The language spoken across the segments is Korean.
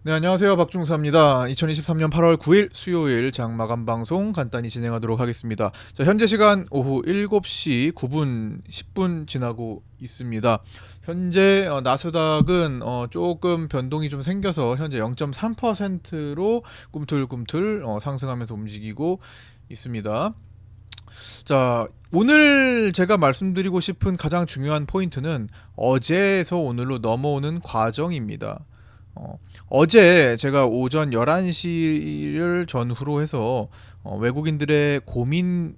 네, 안녕하세요. 박중사입니다. 2023년 8월 9일 수요일 장마감 방송 간단히 진행하도록 하겠습니다. 자, 현재 시간 오후 7시 9분 10분 지나고 있습니다. 현재 나스닥은 조금 변동이 좀 생겨서 현재 0.3%로 꿈틀꿈틀 상승하면서 움직이고 있습니다. 자, 오늘 제가 말씀드리고 싶은 가장 중요한 포인트는 어제에서 오늘로 넘어오는 과정입니다. 어제 제가 오전 11시를 전후로 해서 외국인들의 고민하는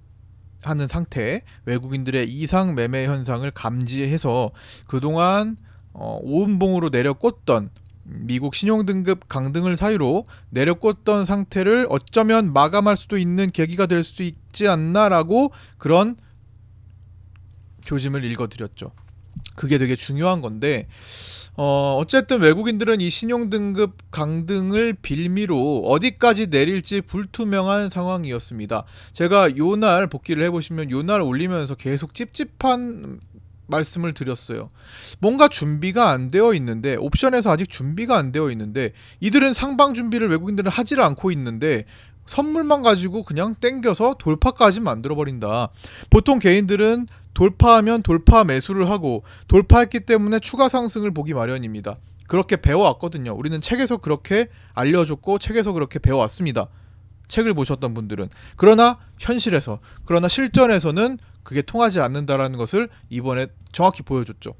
상태, 외국인들의 이상 매매 현상을 감지해서 그동안 오음봉으로 내려꽂던 미국 신용등급 강등을 사유로 내려꽂던 상태를 어쩌면 마감할 수도 있는 계기가 될 수 있지 않나라고 그런 조짐을 읽어드렸죠. 그게 되게 중요한 건데 어쨌든 외국인들은 이 신용등급 강등을 빌미로 어디까지 내릴지 불투명한 상황이었습니다. 제가 요날 복귀를 해보시면 요날 올리면서 계속 찝찝한 말씀을 드렸어요. 뭔가 준비가 안 되어 있는데, 옵션에서 아직 준비가 안 되어 있는데, 이들은 상방 준비를 외국인들은 하지를 않고 있는데 선물만 가지고 그냥 땡겨서 돌파까지 만들어버린다. 보통 개인들은 돌파하면 돌파 매수를 하고 돌파했기 때문에 추가 상승을 보기 마련입니다. 그렇게 배워왔거든요. 우리는 책에서 그렇게 알려줬고 책에서 그렇게 배워왔습니다. 책을 보셨던 분들은. 그러나 실전에서는 그게 통하지 않는다라는 것을 이번에 정확히 보여줬죠.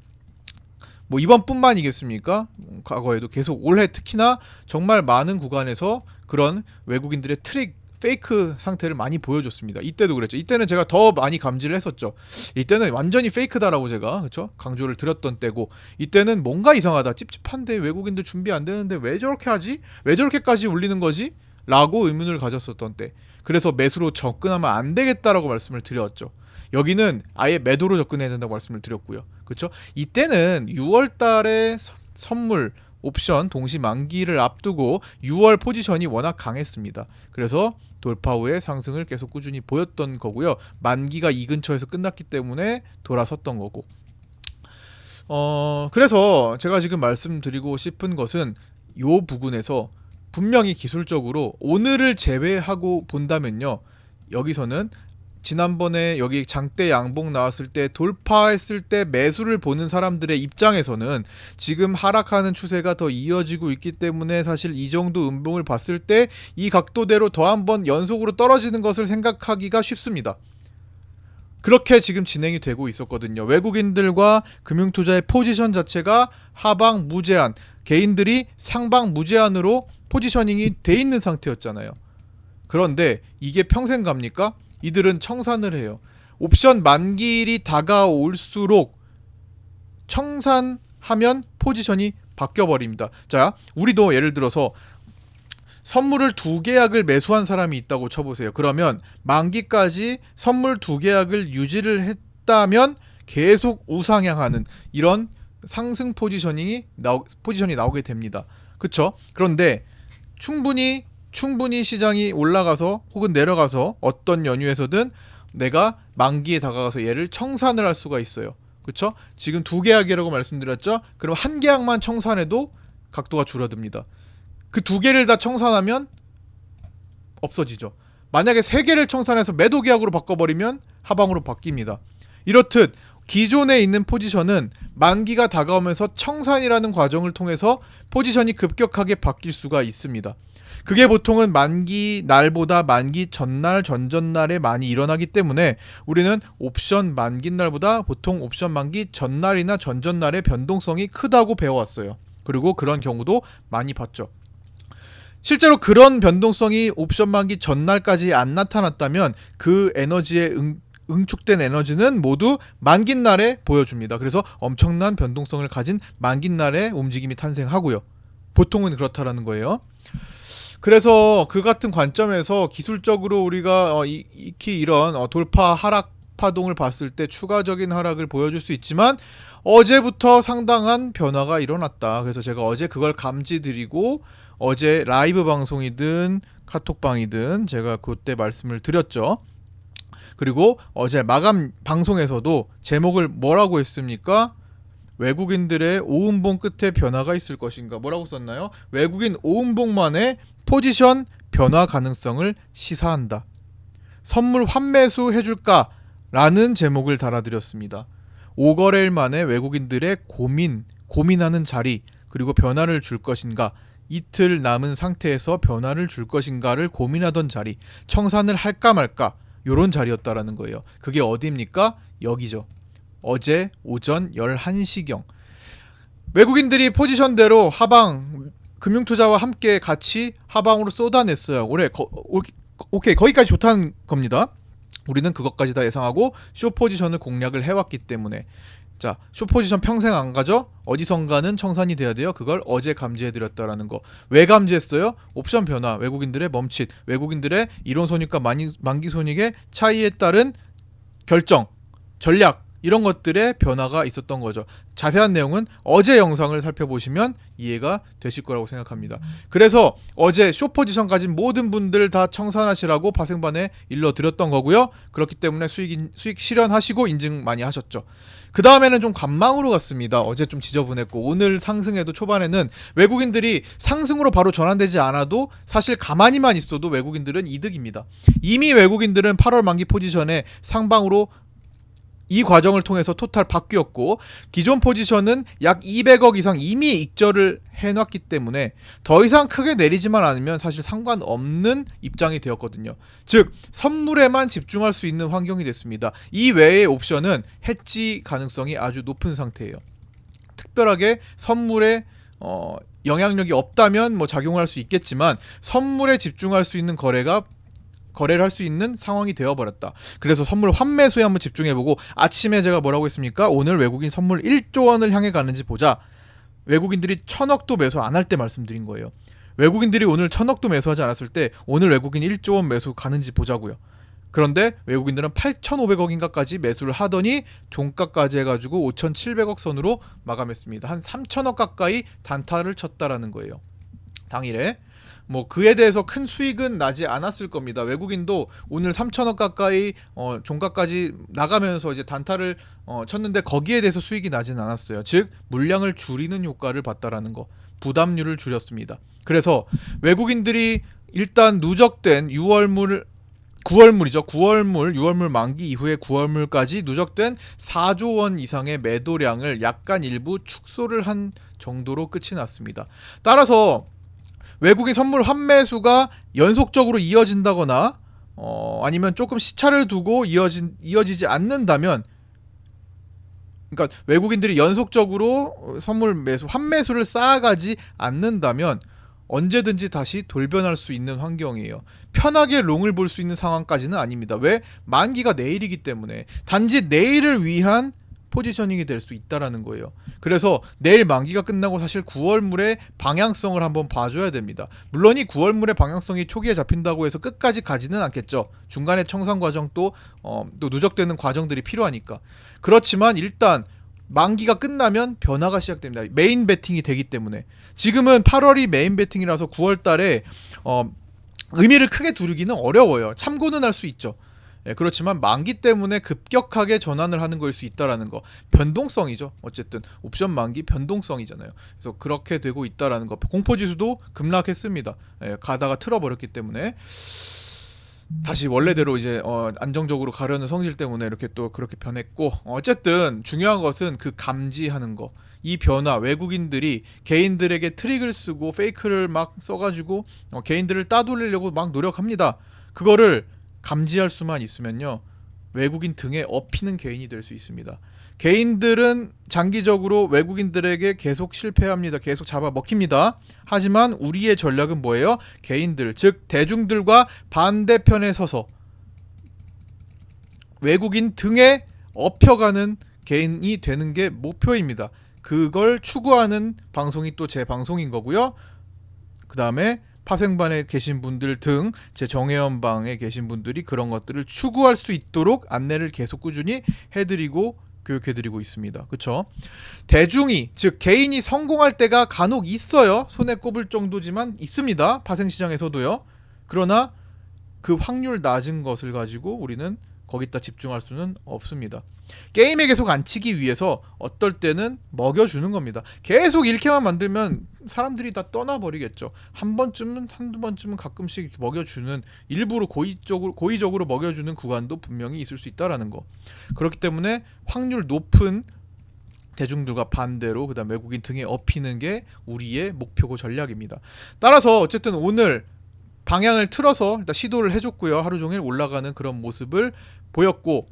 뭐 이번뿐만이겠습니까? 과거에도 계속 올해 특히나 정말 많은 구간에서 그런 외국인들의 트릭 페이크 상태를 많이 보여줬습니다. 이때도 그랬죠. 이때는 제가 더 많이 감지를 했었죠. 이때는 완전히 페이크다라고 제가 그렇죠? 강조를 드렸던 때고, 이때는 뭔가 이상하다, 찝찝한데 외국인들 준비 안 되는데 왜 저렇게 하지? 왜 저렇게까지 울리는 거지? 라고 의문을 가졌었던 때. 그래서 매수로 접근하면 안 되겠다라고 말씀을 드렸죠. 여기는 아예 매도로 접근해야 된다고 말씀을 드렸고요. 그렇죠? 이때는 6월 달에 선물 옵션 동시 만기를 앞두고 6월 포지션이 워낙 강했습니다. 그래서 돌파 후에 상승을 계속 꾸준히 보였던 거고요. 만기가 이 근처에서 끝났기 때문에 돌아섰던 거고. 그래서 제가 지금 말씀드리고 싶은 것은 요 부분에서 분명히 기술적으로 오늘을 제외하고 본다면요. 여기서는 지난번에 여기 장대 양봉 나왔을 때 돌파했을 때 매수를 보는 사람들의 입장에서는 지금 하락하는 추세가 더 이어지고 있기 때문에 사실 이 정도 음봉을 봤을 때 이 각도대로 더 한번 연속으로 떨어지는 것을 생각하기가 쉽습니다. 그렇게 지금 진행이 되고 있었거든요. 외국인들과 금융투자의 포지션 자체가 하방 무제한, 개인들이 상방 무제한으로 포지셔닝이 돼 있는 상태였잖아요. 그런데 이게 평생 갑니까? 이들은 청산을 해요. 옵션 만기일이 다가올수록 청산하면 포지션이 바뀌어버립니다. 자, 우리도 예를 들어서 선물을 2계약을 매수한 사람이 있다고 쳐보세요. 그러면 만기까지 선물 2계약을 유지를 했다면 계속 우상향하는 이런 상승 포지션이 나오게 됩니다. 그쵸? 그런데 충분히 시장이 올라가서 혹은 내려가서 어떤 연유에서든 내가 만기에 다가가서 얘를 청산을 할 수가 있어요. 그쵸? 지금 2계약이라고 말씀드렸죠? 그럼 1계약만 청산해도 각도가 줄어듭니다. 그 2개를 다 청산하면 없어지죠. 만약에 3개를 청산해서 매도 계약으로 바꿔버리면 하방으로 바뀝니다. 이렇듯 기존에 있는 포지션은 만기가 다가오면서 청산이라는 과정을 통해서 포지션이 급격하게 바뀔 수가 있습니다. 그게 보통은 만기 날보다 만기 전날, 전전날에 많이 일어나기 때문에 우리는 옵션 만기 날보다 보통 옵션 만기 전날이나 전전날의 변동성이 크다고 배워왔어요. 그리고 그런 경우도 많이 봤죠. 실제로 그런 변동성이 옵션 만기 전날까지 안 나타났다면 그 에너지에 응축된 에너지는 모두 만기날에 보여줍니다. 그래서 엄청난 변동성을 가진 만기날에 움직임이 탄생하고요. 보통은 그렇다라는 거예요. 그래서 그 같은 관점에서 기술적으로 우리가 익히 이런 돌파 하락 파동을 봤을 때 추가적인 하락을 보여줄 수 있지만 어제부터 상당한 변화가 일어났다. 그래서 제가 어제 그걸 감지드리고 어제 라이브 방송이든 카톡방이든 제가 그때 말씀을 드렸죠. 그리고 어제 마감 방송에서도 제목을 뭐라고 했습니까? 외국인들의 오음봉 끝에 변화가 있을 것인가? 뭐라고 썼나요? 외국인 오음봉만의 포지션 변화 가능성을 시사한다. 선물 환매수 해줄까? 라는 제목을 달아드렸습니다. 5거래일 만에 외국인들의 고민하는 자리, 그리고 변화를 줄 것인가, 이틀 남은 상태에서 변화를 줄 것인가를 고민하던 자리, 청산을 할까 말까, 요런 자리였다라는 거예요. 그게 어디입니까? 여기죠. 어제 오전 11시경 외국인들이 포지션대로 하방 금융투자와 함께 같이 하방으로 쏟아냈어요. 오케이, 거기까지 좋다는 겁니다. 우리는 그것까지 다 예상하고 쇼 포지션을 공략을 해왔기 때문에, 자, 쇼 포지션 평생 안 가죠? 어디선가는 청산이 돼야 돼요. 그걸 어제 감지해드렸다라는 거. 왜 감지했어요? 옵션 변화, 외국인들의 멈칫, 외국인들의 이론 손익과 만기 손익의 차이에 따른 결정, 전략, 이런 것들의 변화가 있었던 거죠. 자세한 내용은 어제 영상을 살펴보시면 이해가 되실 거라고 생각합니다. 그래서 어제 쇼 포지션 가진 모든 분들 다 청산하시라고 파생반에 일러드렸던 거고요. 그렇기 때문에 수익 실현하시고 인증 많이 하셨죠. 그 다음에는 좀 관망으로 갔습니다. 어제 좀 지저분했고, 오늘 상승에도 초반에는 외국인들이 상승으로 바로 전환되지 않아도 사실 가만히만 있어도 외국인들은 이득입니다. 이미 외국인들은 8월 만기 포지션에 상방으로 이 과정을 통해서 토탈 바뀌었고, 기존 포지션은 약 200억 이상 이미 익절을 해놨기 때문에 더 이상 크게 내리지만 않으면 사실 상관없는 입장이 되었거든요. 즉 선물에만 집중할 수 있는 환경이 됐습니다. 이 외의 옵션은 해지 가능성이 아주 높은 상태예요. 특별하게 선물에 영향력이 없다면 뭐 작용할 수 있겠지만, 선물에 집중할 수 있는 거래를 할 수 있는 상황이 되어버렸다. 그래서 선물 환매수에 한번 집중해보고, 아침에 제가 뭐라고 했습니까? 오늘 외국인 선물 1조 원을 향해 가는지 보자. 외국인들이 1000억도 매수 안 할 때 말씀드린 거예요. 외국인들이 오늘 1000억도 매수하지 않았을 때 오늘 외국인 1조 원 매수 가는지 보자고요. 그런데 외국인들은 8,500억인가까지 매수를 하더니 종가까지 해가지고 5,700억 선으로 마감했습니다. 한 3,000억 가까이 단타를 쳤다라는 거예요. 당일에. 뭐 그에 대해서 큰 수익은 나지 않았을 겁니다. 외국인도 오늘 3,000억 가까이 종가까지 나가면서 이제 단타를 쳤는데 거기에 대해서 수익이 나진 않았어요. 즉 물량을 줄이는 효과를 봤다라는 거, 부담률을 줄였습니다. 그래서 외국인들이 일단 누적된 6월물 만기 이후에 9월물까지 누적된 4조 원 이상의 매도량을 약간 일부 축소를 한 정도로 끝이 났습니다. 따라서 외국인 선물 환매수가 연속적으로 이어진다거나 아니면 조금 시차를 두고 이어지지 않는다면, 그러니까 외국인들이 연속적으로 선물 매수 환매수를 쌓아가지 않는다면 언제든지 다시 돌변할 수 있는 환경이에요. 편하게 롱을 볼 수 있는 상황까지는 아닙니다. 왜? 만기가 내일이기 때문에. 단지 내일을 위한 포지셔닝이 될 수 있다라는 거예요. 그래서 내일 만기가 끝나고 사실 9월물의 방향성을 한번 봐줘야 됩니다. 물론 이 9월물의 방향성이 초기에 잡힌다고 해서 끝까지 가지는 않겠죠. 중간에 청산 과정 또 누적되는 과정들이 필요하니까. 그렇지만 일단 만기가 끝나면 변화가 시작됩니다. 메인 베팅이 되기 때문에. 지금은 8월이 메인 베팅이라서 9월 달에 의미를 크게 두르기는 어려워요. 참고는 할 수 있죠. 예, 그렇지만 만기 때문에 급격하게 전환을 하는 걸 수 있다라는 거, 변동성이죠. 어쨌든 옵션 만기 변동성이잖아요. 그래서 그렇게 되고 있다라는 거. 공포지수도 급락했습니다. 예, 가다가 틀어버렸기 때문에 다시 원래대로 이제 안정적으로 가려는 성질 때문에 이렇게 또 그렇게 변했고, 어쨌든 중요한 것은 그 감지하는 거. 이 변화, 외국인들이 개인들에게 트릭을 쓰고 페이크를 막 써가지고 개인들을 따돌리려고 막 노력합니다. 그거를 감지할 수만 있으면요, 외국인 등에 업히는 개인이 될 수 있습니다. 개인들은 장기적으로 외국인들에게 계속 실패합니다. 계속 잡아먹힙니다. 하지만 우리의 전략은 뭐예요? 개인들, 즉 대중들과 반대편에 서서 외국인 등에 업혀가는 개인이 되는 게 목표입니다. 그걸 추구하는 방송이 또 제 방송인 거고요. 그 다음에 파생반에 계신 분들 등 제 정혜연방에 계신 분들이 그런 것들을 추구할 수 있도록 안내를 계속 꾸준히 해드리고 교육해드리고 있습니다. 그쵸? 대중이, 즉 개인이 성공할 때가 간혹 있어요. 손에 꼽을 정도지만 있습니다. 파생시장에서도요. 그러나 그 확률 낮은 것을 가지고 우리는 거기다 집중할 수는 없습니다. 게임에 계속 앉히기 위해서 어떨 때는 먹여주는 겁니다. 계속 이렇게만 만들면 사람들이 다 떠나버리겠죠. 한두 번쯤은 가끔씩 이렇게 먹여주는, 일부러 고의적으로 먹여주는 구간도 분명히 있을 수 있다라는 거. 그렇기 때문에 확률 높은 대중들과 반대로 그다음 외국인 등에 업히는 게 우리의 목표고 전략입니다. 따라서 어쨌든 오늘 방향을 틀어서 일단 시도를 해줬고요. 하루 종일 올라가는 그런 모습을 보였고,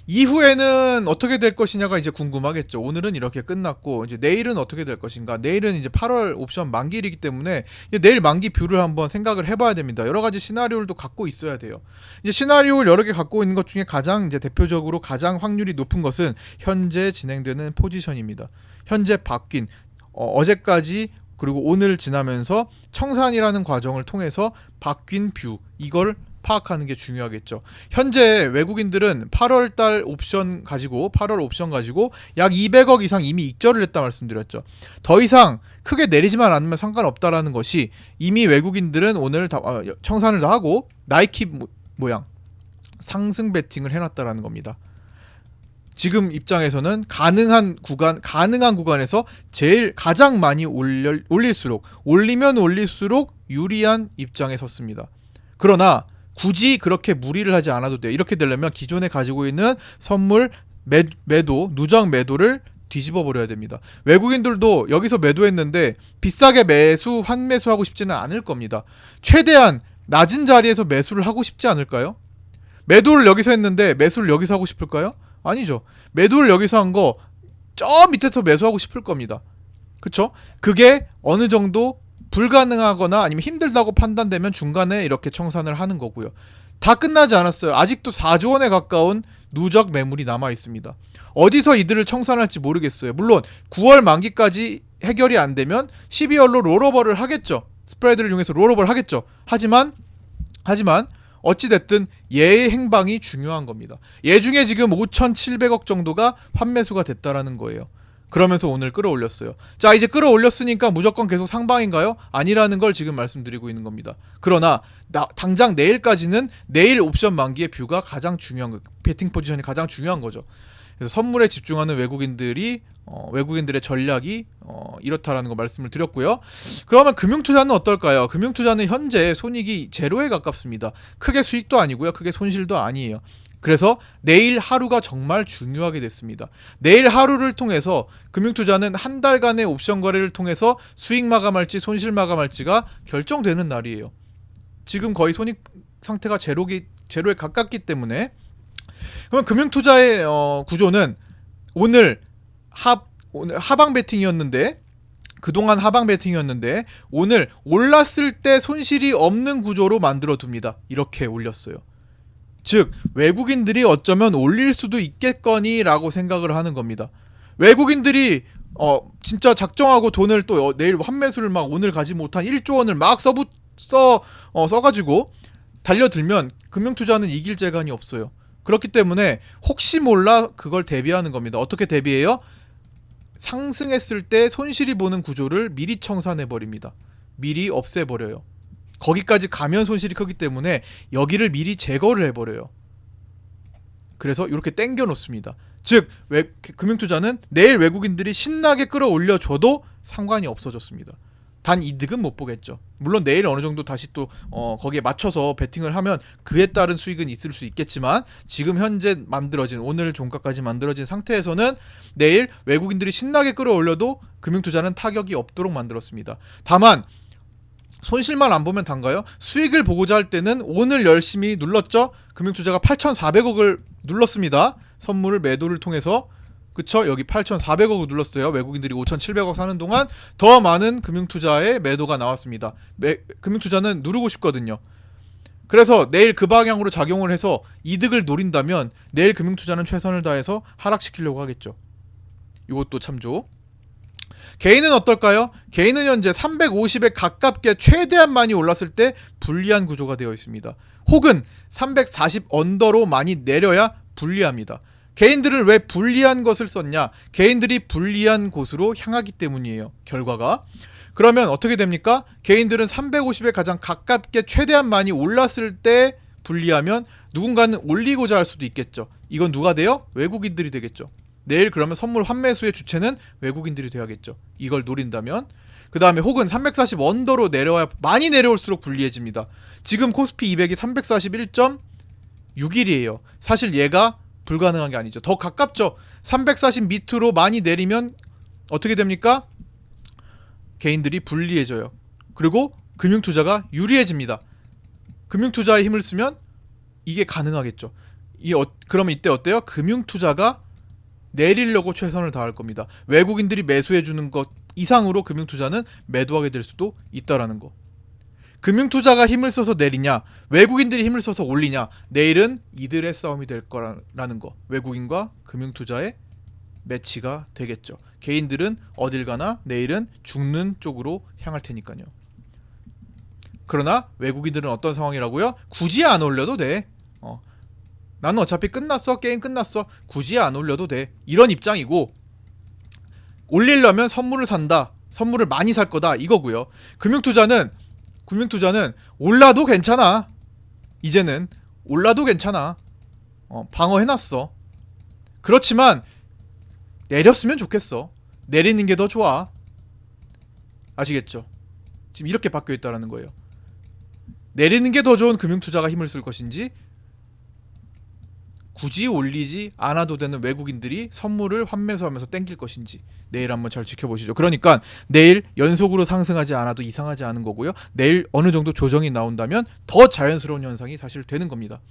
이후에는 어떻게 될 것이냐가 이제 궁금하겠죠. 오늘은 이렇게 끝났고 이제 내일은 어떻게 될 것인가. 내일은 이제 8월 옵션 만기이기 때문에 내일 만기 뷰를 한번 생각을 해봐야 됩니다. 여러 가지 시나리오를 또 갖고 있어야 돼요. 이제 시나리오를 여러 개 갖고 있는 것 중에 가장 이제 대표적으로 가장 확률이 높은 것은 현재 진행되는 포지션입니다. 현재 바뀐 어제까지 그리고 오늘 지나면서 청산이라는 과정을 통해서 바뀐 뷰, 이걸 파악하는 게 중요하겠죠. 현재 외국인들은 8월 옵션 가지고 약 200억 이상 이미 익절을 했다 말씀드렸죠. 더 이상 크게 내리지만 않으면 상관없다라는 것이, 이미 외국인들은 오늘 청산을 다 하고 나이키 모양 상승 베팅을 해놨다라는 겁니다. 지금 입장에서는 가능한 구간에서 가장 많이 올릴수록, 올리면 올릴수록 유리한 입장에 섰습니다. 그러나 굳이 그렇게 무리를 하지 않아도 돼. 이렇게 되려면 기존에 가지고 있는 선물 매도, 누적 매도를 뒤집어 버려야 됩니다. 외국인들도 여기서 매도했는데 비싸게 환매수하고 싶지는 않을 겁니다. 최대한 낮은 자리에서 매수를 하고 싶지 않을까요? 매도를 여기서 했는데 매수를 여기서 하고 싶을까요? 아니죠. 매도를 여기서 한 거 저 밑에서 매수하고 싶을 겁니다. 그쵸? 그게 어느 정도 불가능하거나 아니면 힘들다고 판단되면 중간에 이렇게 청산을 하는 거고요. 다 끝나지 않았어요. 아직도 4조 원에 가까운 누적 매물이 남아 있습니다. 어디서 이들을 청산할지 모르겠어요. 물론 9월 만기까지 해결이 안 되면 12월로 롤오버를 하겠죠. 스프레드를 이용해서 롤오버를 하겠죠. 하지만 어찌됐든 얘의 행방이 중요한 겁니다. 얘 중에 지금 5,700억 정도가 환매수가 됐다라는 거예요. 그러면서 오늘 끌어올렸어요. 자, 이제 끌어올렸으니까 무조건 계속 상방인가요? 아니라는 걸 지금 말씀드리고 있는 겁니다. 그러나 당장 내일까지는 내일 옵션 만기의 뷰가 가장 중요한 거, 베팅 포지션이 가장 중요한 거죠. 그래서 선물에 집중하는 외국인들의 전략이 이렇다라는 거 말씀을 드렸고요. 그러면 금융투자는 어떨까요? 금융투자는 현재 손익이 제로에 가깝습니다. 크게 수익도 아니고요. 크게 손실도 아니에요. 그래서 내일 하루가 정말 중요하게 됐습니다. 내일 하루를 통해서 금융투자는 한 달간의 옵션 거래를 통해서 수익 마감할지 손실 마감할지가 결정되는 날이에요. 지금 거의 손익 상태가 제로에 가깝기 때문에, 그러면 금융투자의 구조는 오늘 하방 베팅이었는데, 그동안 하방 베팅이었는데 오늘 올랐을 때 손실이 없는 구조로 만들어 둡니다. 이렇게 올렸어요. 즉 외국인들이 어쩌면 올릴 수도 있겠거니 라고 생각을 하는 겁니다. 외국인들이 진짜 작정하고 돈을 또 내일 환매수를 막 오늘 가지 못한 1조 원을 막 써가지고 달려들면 금융투자는 이길 재간이 없어요. 그렇기 때문에 혹시 몰라 그걸 대비하는 겁니다. 어떻게 대비해요? 상승했을 때 손실이 보는 구조를 미리 청산해버립니다. 미리 없애버려요. 거기까지 가면 손실이 크기 때문에 여기를 미리 제거를 해버려요. 그래서 이렇게 땡겨 놓습니다. 즉 금융투자는 내일 외국인들이 신나게 끌어올려줘도 상관이 없어졌습니다. 단 이득은 못 보겠죠. 물론 내일 어느 정도 다시 또 거기에 맞춰서 베팅을 하면 그에 따른 수익은 있을 수 있겠지만, 지금 현재 만들어진, 오늘 종가까지 만들어진 상태에서는 내일 외국인들이 신나게 끌어올려도 금융투자는 타격이 없도록 만들었습니다. 다만 손실만 안 보면 단가요? 수익을 보고자 할 때는 오늘 열심히 눌렀죠. 금융투자가 8,400억을 눌렀습니다. 선물을 매도를 통해서. 그쵸? 여기 8,400억을 눌렀어요. 외국인들이 5,700억 사는 동안 더 많은 금융투자의 매도가 나왔습니다. 금융투자는 누르고 싶거든요. 그래서 내일 그 방향으로 작용을 해서 이득을 노린다면 내일 금융투자는 최선을 다해서 하락시키려고 하겠죠. 이것도 참조. 개인은 어떨까요? 개인은 현재 350에 가깝게 최대한 많이 올랐을 때 불리한 구조가 되어 있습니다. 혹은 340 언더로 많이 내려야 불리합니다. 개인들은 왜 불리한 것을 썼냐? 개인들이 불리한 곳으로 향하기 때문이에요. 결과가. 그러면 어떻게 됩니까? 개인들은 350에 가장 가깝게 최대한 많이 올랐을 때 불리하면 누군가는 올리고자 할 수도 있겠죠. 이건 누가 돼요? 외국인들이 되겠죠. 내일 그러면 선물 환매수의 주체는 외국인들이 돼야겠죠. 이걸 노린다면. 그 다음에 혹은 340 언더로 내려와야, 많이 내려올수록 불리해집니다. 지금 코스피 200이 341.61이에요. 사실 얘가 불가능한 게 아니죠. 더 가깝죠. 340 밑으로 많이 내리면 어떻게 됩니까? 개인들이 불리해져요. 그리고 금융투자가 유리해집니다. 금융투자에 힘을 쓰면 이게 가능하겠죠. 그러면 이때 어때요? 금융투자가 내리려고 최선을 다할 겁니다. 외국인들이 매수해주는 것 이상으로 금융투자는 매도하게 될 수도 있다라는 거. 금융투자가 힘을 써서 내리냐, 외국인들이 힘을 써서 올리냐, 내일은 이들의 싸움이 될 거라는 거. 외국인과 금융투자의 매치가 되겠죠. 개인들은 어딜 가나 내일은 죽는 쪽으로 향할 테니까요. 그러나 외국인들은 어떤 상황이라고요? 굳이 안 올려도 돼. 나는 어차피 끝났어. 게임 끝났어. 굳이 안 올려도 돼. 이런 입장이고, 올리려면 선물을 산다. 선물을 많이 살 거다. 이거고요. 금융투자는 올라도 괜찮아. 이제는 올라도 괜찮아. 방어해놨어. 그렇지만 내렸으면 좋겠어. 내리는 게 더 좋아. 아시겠죠? 지금 이렇게 바뀌어 있다라는 거예요. 내리는 게 더 좋은 금융투자가 힘을 쓸 것인지, 굳이 올리지 않아도 되는 외국인들이 선물을 환매수하면서 땡길 것인지 내일 한번 잘 지켜보시죠. 그러니까 내일 연속으로 상승하지 않아도 이상하지 않은 거고요. 내일 어느 정도 조정이 나온다면 더 자연스러운 현상이 사실 되는 겁니다.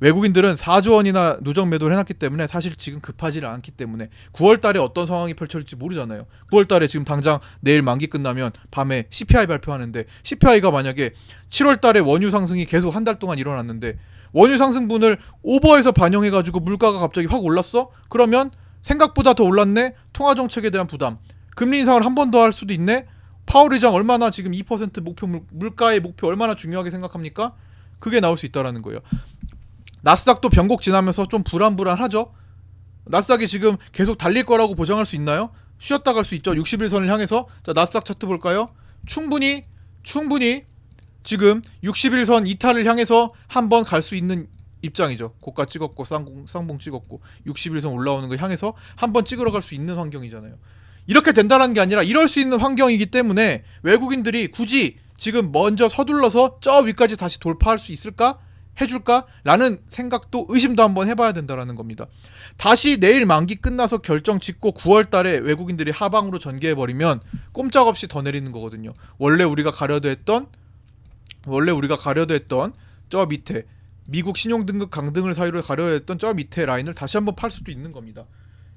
외국인들은 4조 원이나 누적 매도를 해놨기 때문에 사실 지금 급하지는 않기 때문에 9월 달에 어떤 상황이 펼쳐질지 모르잖아요. 9월 달에 지금 당장 내일 만기 끝나면 밤에 CPI 발표하는데, CPI가 만약에 7월 달에 원유 상승이 계속 한 달 동안 일어났는데 원유 상승분을 오버해서 반영해가지고 물가가 갑자기 확 올랐어? 그러면 생각보다 더 올랐네? 통화정책에 대한 부담, 금리 인상을 한 번 더 할 수도 있네? 파월 의장 얼마나 지금 2% 목표, 물가의 목표 얼마나 중요하게 생각합니까? 그게 나올 수 있다라는 거예요. 나스닥도 변곡 지나면서 좀 불안불안하죠? 나스닥이 지금 계속 달릴 거라고 보장할 수 있나요? 쉬었다 갈 수 있죠. 61선을 향해서. 자, 나스닥 차트 볼까요? 충분히 지금 61선 이탈을 향해서 한번 갈 수 있는 입장이죠. 고가 찍었고 쌍봉 찍었고 61선 올라오는 거 향해서 한번 찍으러 갈 수 있는 환경이잖아요. 이렇게 된다는 게 아니라 이럴 수 있는 환경이기 때문에 외국인들이 굳이 지금 먼저 서둘러서 저 위까지 다시 돌파할 수 있을까? 해줄까? 라는 생각도, 의심도 한번 해봐야 된다는 겁니다. 다시 내일 만기 끝나서 결정 짓고 9월 달에 외국인들이 하방으로 전개해버리면 꼼짝없이 더 내리는 거거든요. 원래 우리가 가려도 했던 저 밑에 미국 신용등급 강등을 사유로 가려야 했던 저 밑에 라인을 다시 한번 팔 수도 있는 겁니다.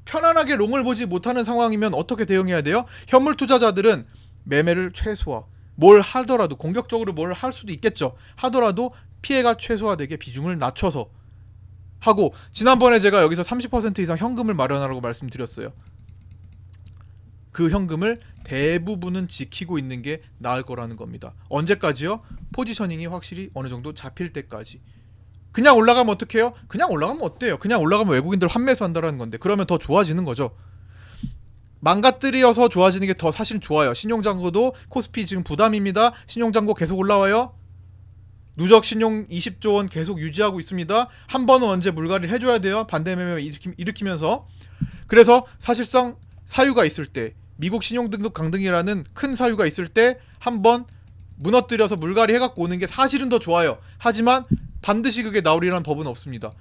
편안하게 롱을 보지 못하는 상황이면 어떻게 대응해야 돼요? 현물 투자자들은 매매를 최소화, 뭘 하더라도 공격적으로 뭘 할 수도 있겠죠. 하더라도 피해가 최소화되게 비중을 낮춰서 하고, 지난번에 제가 여기서 30% 이상 현금을 마련하라고 말씀드렸어요. 그 현금을 대부분은 지키고 있는 게 나을 거라는 겁니다. 언제까지요? 포지셔닝이 확실히 어느 정도 잡힐 때까지. 그냥 올라가면 어떡해요? 그냥 올라가면 어때요? 그냥 올라가면 외국인들 환매수 한다라는 건데, 그러면 더 좋아지는 거죠. 망가뜨려서 좋아지는 게 더 사실 좋아요. 신용잔고도 코스피 지금 부담입니다. 신용잔고 계속 올라와요. 누적 신용 20조 원 계속 유지하고 있습니다. 한 번은 언제 물갈이를 해줘야 돼요. 반대 매매 일으키면서. 그래서 사실상 사유가 있을 때, 미국 신용등급 강등이라는 큰 사유가 있을 때 한번 무너뜨려서 물갈이 해갖고 오는 게 사실은 더 좋아요. 하지만 반드시 그게 나오리라는 법은 없습니다.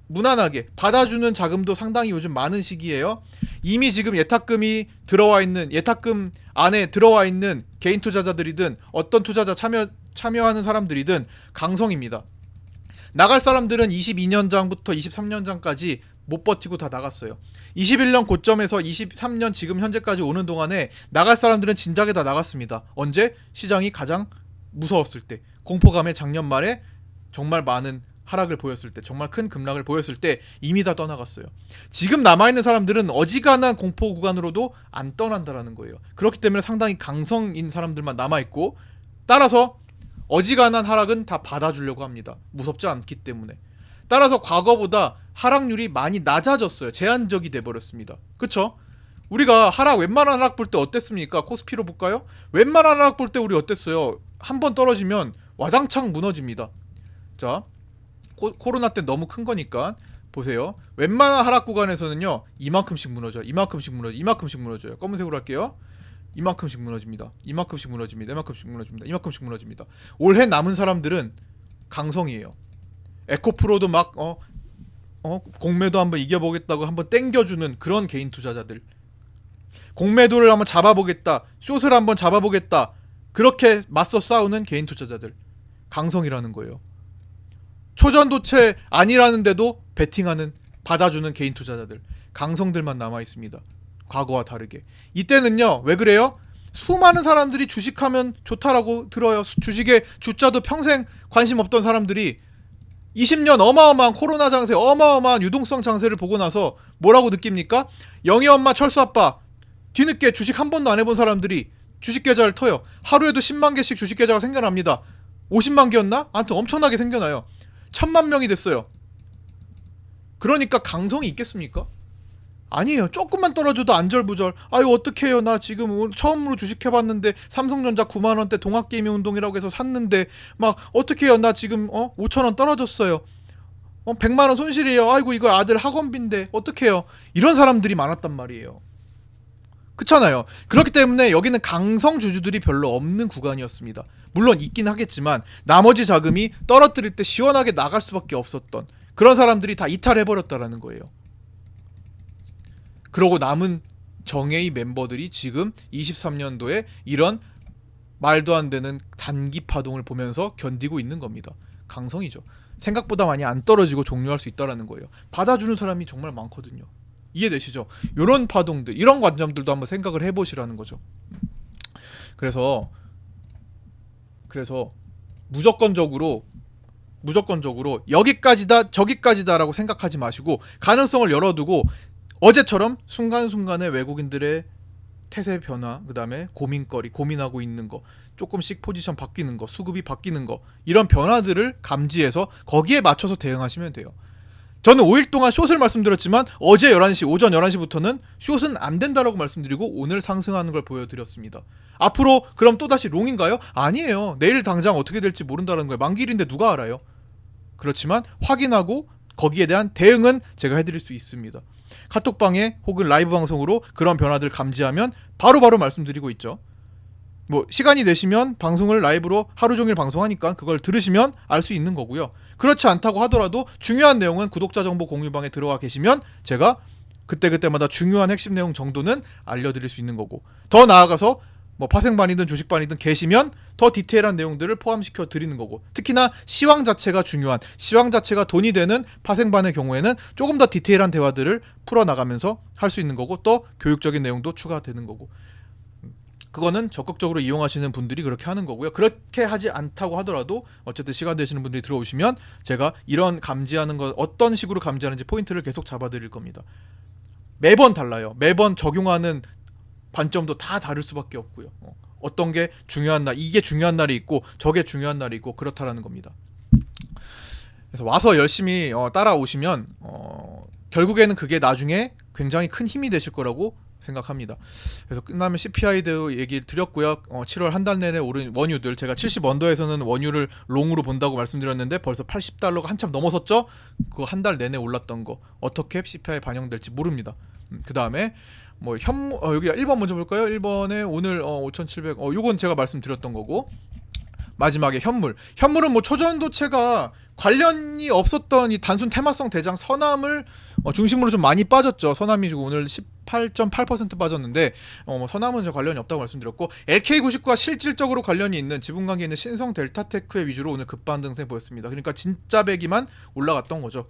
무난하게 받아주는 자금도 상당히 요즘 많은 시기예요. 이미 지금 예탁금 안에 들어와 있는 개인 투자자들이든 어떤 투자자 참여하는 사람들이든 강성입니다. 나갈 사람들은 22년장부터 23년장까지 못 버티고 다 나갔어요. 21년 고점에서 23년 지금 현재까지 오는 동안에 나갈 사람들은 진작에 다 나갔습니다. 언제? 시장이 가장 무서웠을 때, 공포감에 작년 말에 정말 많은 하락을 보였을 때, 정말 큰 급락을 보였을 때 이미 다 떠나갔어요. 지금 남아있는 사람들은 어지간한 공포 구간으로도 안 떠난다라는 거예요. 그렇기 때문에 상당히 강성인 사람들만 남아있고, 따라서 어지간한 하락은 다 받아주려고 합니다. 무섭지 않기 때문에. 따라서 과거보다 하락률이 많이 낮아졌어요. 제한적이 돼버렸습니다. 그쵸? 우리가 웬만한 하락 볼 때 어땠습니까? 코스피로 볼까요? 웬만한 하락 볼 때 우리 어땠어요? 한번 떨어지면 와장창 무너집니다. 자, 코로나 때 너무 큰 거니까 보세요. 웬만한 하락 구간에서는요 이만큼씩 무너져요. 이만큼씩 무너져, 이만큼씩 무너져요. 검은색으로 할게요. 이만큼씩 무너집니다. 이만큼씩 무너집니다. 이만큼씩 무너집니다. 이만큼씩 무너집니다. 올해 남은 사람들은 강성이에요. 에코프로도 막 공매도 한번 이겨보겠다고 한번 땡겨주는 그런 개인 투자자들. 공매도를 한번 잡아보겠다, 숏을 한번 잡아보겠다, 그렇게 맞서 싸우는 개인 투자자들. 강성이라는 거예요. 초전도체 아니라는데도 베팅하는, 받아주는 개인 투자자들. 강성들만 남아있습니다. 과거와 다르게. 이때는요 왜 그래요? 수많은 사람들이 주식하면 좋다라고 들어요. 주식에 주자도 평생 관심 없던 사람들이 20년 어마어마한 코로나 장세, 어마어마한 유동성 장세를 보고 나서 뭐라고 느낍니까? 영희 엄마, 철수 아빠, 뒤늦게 주식 한 번도 안 해본 사람들이 주식 계좌를 터요. 하루에도 10만 개씩 주식 계좌가 생겨납니다. 50만 개였나? 아무튼 엄청나게 생겨나요. 1000만 명이 됐어요. 그러니까 강성이 있겠습니까? 아니에요. 조금만 떨어져도 안절부절. 아유 어떡해요. 나 지금 처음으로 주식해봤는데 삼성전자 9만원대 동학개미운동이라고 해서 샀는데 막 어떡해요. 나 지금 5천원 떨어졌어요. 100만원 손실이에요. 아이고 이거 아들 학원비인데 어떡해요. 이런 사람들이 많았단 말이에요. 그렇잖아요. 그렇기 때문에 여기는 강성 주주들이 별로 없는 구간이었습니다. 물론 있긴 하겠지만 나머지 자금이 떨어뜨릴 때 시원하게 나갈 수밖에 없었던 그런 사람들이 다 이탈해버렸다라는 거예요. 그러고 남은 정예의 멤버들이 지금 23년도에 이런 말도 안 되는 단기 파동을 보면서 견디고 있는 겁니다. 강성이죠. 생각보다 많이 안 떨어지고 종료할 수 있다는 거예요. 받아주는 사람이 정말 많거든요. 이해되시죠? 이런 파동들, 이런 관점들도 한번 생각을 해보시라는 거죠. 그래서 무조건적으로 여기까지다 저기까지다라고 생각하지 마시고 가능성을 열어두고 어제처럼 순간순간에 외국인들의 태세 변화, 그 다음에 고민거리, 고민하고 있는 거, 조금씩 포지션 바뀌는 거, 수급이 바뀌는 거, 이런 변화들을 감지해서 거기에 맞춰서 대응하시면 돼요. 저는 5일 동안 숏을 말씀드렸지만 어제 11시, 오전 11시부터는 숏은 안 된다라고 말씀드리고 오늘 상승하는 걸 보여드렸습니다. 앞으로 그럼 또다시 롱인가요? 아니에요. 내일 당장 어떻게 될지 모른다는 거예요. 만기일인데 누가 알아요? 그렇지만 확인하고 거기에 대한 대응은 제가 해드릴 수 있습니다. 카톡방에 혹은 라이브 방송으로 그런 변화들 감지하면 바로바로 말씀드리고 있죠. 뭐 시간이 되시면 방송을 라이브로 하루 종일 방송하니까 그걸 들으시면 알 수 있는 거고요. 그렇지 않다고 하더라도 중요한 내용은 구독자 정보 공유방에 들어가 계시면 제가 그때그때마다 중요한 핵심 내용 정도는 알려드릴 수 있는 거고, 더 나아가서 뭐 파생반이든 주식반이든 계시면 더 디테일한 내용들을 포함시켜 드리는 거고, 특히나 시황 자체가 중요한, 시황 자체가 돈이 되는 파생반의 경우에는 조금 더 디테일한 대화들을 풀어나가면서 할 수 있는 거고, 또 교육적인 내용도 추가되는 거고, 그거는 적극적으로 이용하시는 분들이 그렇게 하는 거고요. 그렇게 하지 않다고 하더라도 어쨌든 시간 되시는 분들이 들어오시면 제가 이런 감지하는 것, 어떤 식으로 감지하는지 포인트를 계속 잡아드릴 겁니다. 매번 달라요. 매번 적용하는 관점도 다 다를 수밖에 없고요. 어떤 게 중요한 날, 이게 중요한 날이 있고 저게 중요한 날이 있고 그렇다라는 겁니다. 그래서 와서 열심히 따라오시면 결국에는 그게 나중에 굉장히 큰 힘이 되실 거라고 생각합니다. 그래서 끝나면 CPI도 얘기 드렸고요. 7월 한 달 내내 오른 원유들, 제가 70언더에서는 원유를 롱으로 본다고 말씀드렸는데 벌써 80달러가 한참 넘어섰죠. 그거 한 달 내내 올랐던 거 어떻게 CPI 반영될지 모릅니다. 그 다음에 뭐 여기 1번 먼저 볼까요? 1번에 오늘 5,700 요건 제가 말씀드렸던 거고, 마지막에 현물은 뭐 초전도체가 관련이 없었던 이 단순 테마성 대장 서남을 중심으로 좀 많이 빠졌죠. 서남이 오늘 18.8% 빠졌는데 서남은 관련이 없다고 말씀드렸고, LK99가 실질적으로 관련이 있는 지분관계 있는 신성 델타테크의 위주로 오늘 급반등세 보였습니다. 그러니까 진짜 배기만 올라갔던 거죠.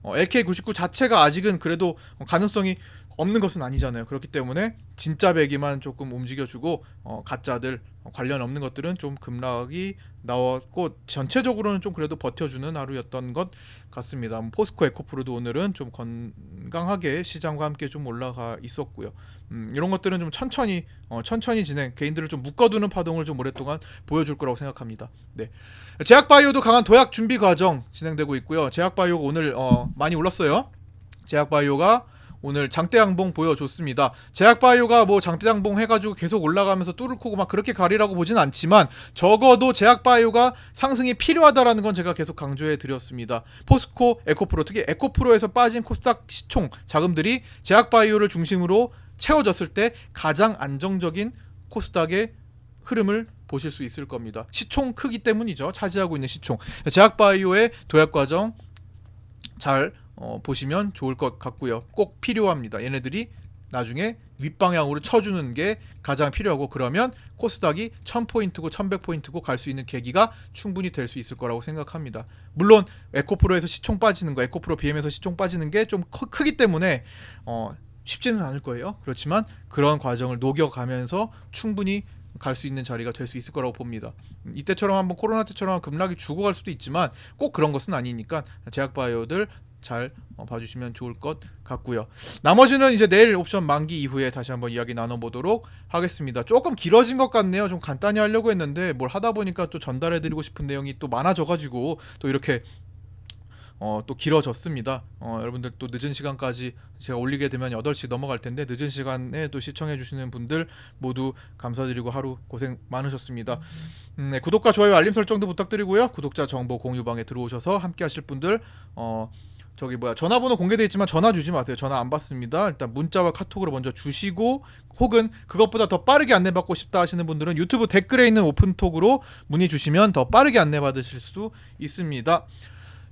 LK99 자체가 아직은 그래도 가능성이 없는 것은 아니잖아요. 그렇기 때문에 진짜 배기만 조금 움직여주고 가짜들 관련 없는 것들은 좀 급락이 나왔고, 전체적으로는 좀 그래도 버텨주는 하루였던 것 같습니다. 포스코 에코프로도 오늘은 좀 건강하게 시장과 함께 좀 올라가 있었고요. 이런 것들은 좀 천천히 진행, 개인들을 좀 묶어두는 파동을 좀 오랫동안 보여줄 거라고 생각합니다. 네. 제약바이오도 강한 도약 준비 과정 진행되고 있고요. 제약바이오가 오늘 많이 올랐어요. 제약바이오가 오늘 장대양봉 보여줬습니다. 제약바이오가 뭐 장대양봉 해가지고 계속 올라가면서 뚫고 막 그렇게 가리라고 보진 않지만 적어도 제약바이오가 상승이 필요하다라는 건 제가 계속 강조해 드렸습니다. 포스코, 에코프로, 특히 에코프로에서 빠진 코스닥 시총 자금들이 제약바이오를 중심으로 채워졌을 때 가장 안정적인 코스닥의 흐름을 보실 수 있을 겁니다. 시총 크기 때문이죠. 차지하고 있는 시총. 제약바이오의 도약 과정 잘 보시면 좋을 것 같고요. 꼭 필요합니다. 얘네들이 나중에 윗방향으로 쳐주는 게 가장 필요하고 그러면 코스닥이 1000포인트고 1100포인트고 갈 수 있는 계기가 충분히 될 수 있을 거라고 생각합니다. 물론 에코프로에서 시총 빠지는 거, 에코프로 BM에서 시총 빠지는 게 좀 크기 때문에 쉽지는 않을 거예요. 그렇지만 그런 과정을 녹여가면서 충분히 갈 수 있는 자리가 될 수 있을 거라고 봅니다. 이때처럼 한번 코로나 때처럼 급락이 주고 갈 수도 있지만 꼭 그런 것은 아니니까 제약바이오들 잘 봐주시면 좋을 것 같고요. 나머지는 이제 내일 옵션 만기 이후에 다시 한번 이야기 나눠보도록 하겠습니다. 조금 길어진 것 같네요. 좀 간단히 하려고 했는데 뭘 하다 보니까 또 전달해드리고 싶은 내용이 또 많아져가지고 또 이렇게 또 길어졌습니다. 여러분들 또 늦은 시간까지 제가 올리게 되면 8시 넘어갈 텐데 늦은 시간에 또 시청해 주시는 분들 모두 감사드리고 하루 고생 많으셨습니다. 네, 구독과 좋아요 알림 설정도 부탁드리고요. 구독자 정보 공유방에 들어오셔서 함께 하실 분들 전화번호 공개되어 있지만 전화 주지 마세요. 전화 안 받습니다. 일단 문자와 카톡으로 먼저 주시고 혹은 그것보다 더 빠르게 안내받고 싶다 하시는 분들은 유튜브 댓글에 있는 오픈톡으로 문의 주시면 더 빠르게 안내받으실 수 있습니다.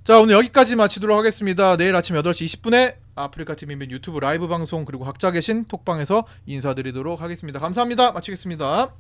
자, 오늘 여기까지 마치도록 하겠습니다. 내일 아침 8시 20분에 아프리카TV 및 유튜브 라이브 방송 그리고 각자 계신 톡방에서 인사드리도록 하겠습니다. 감사합니다. 마치겠습니다.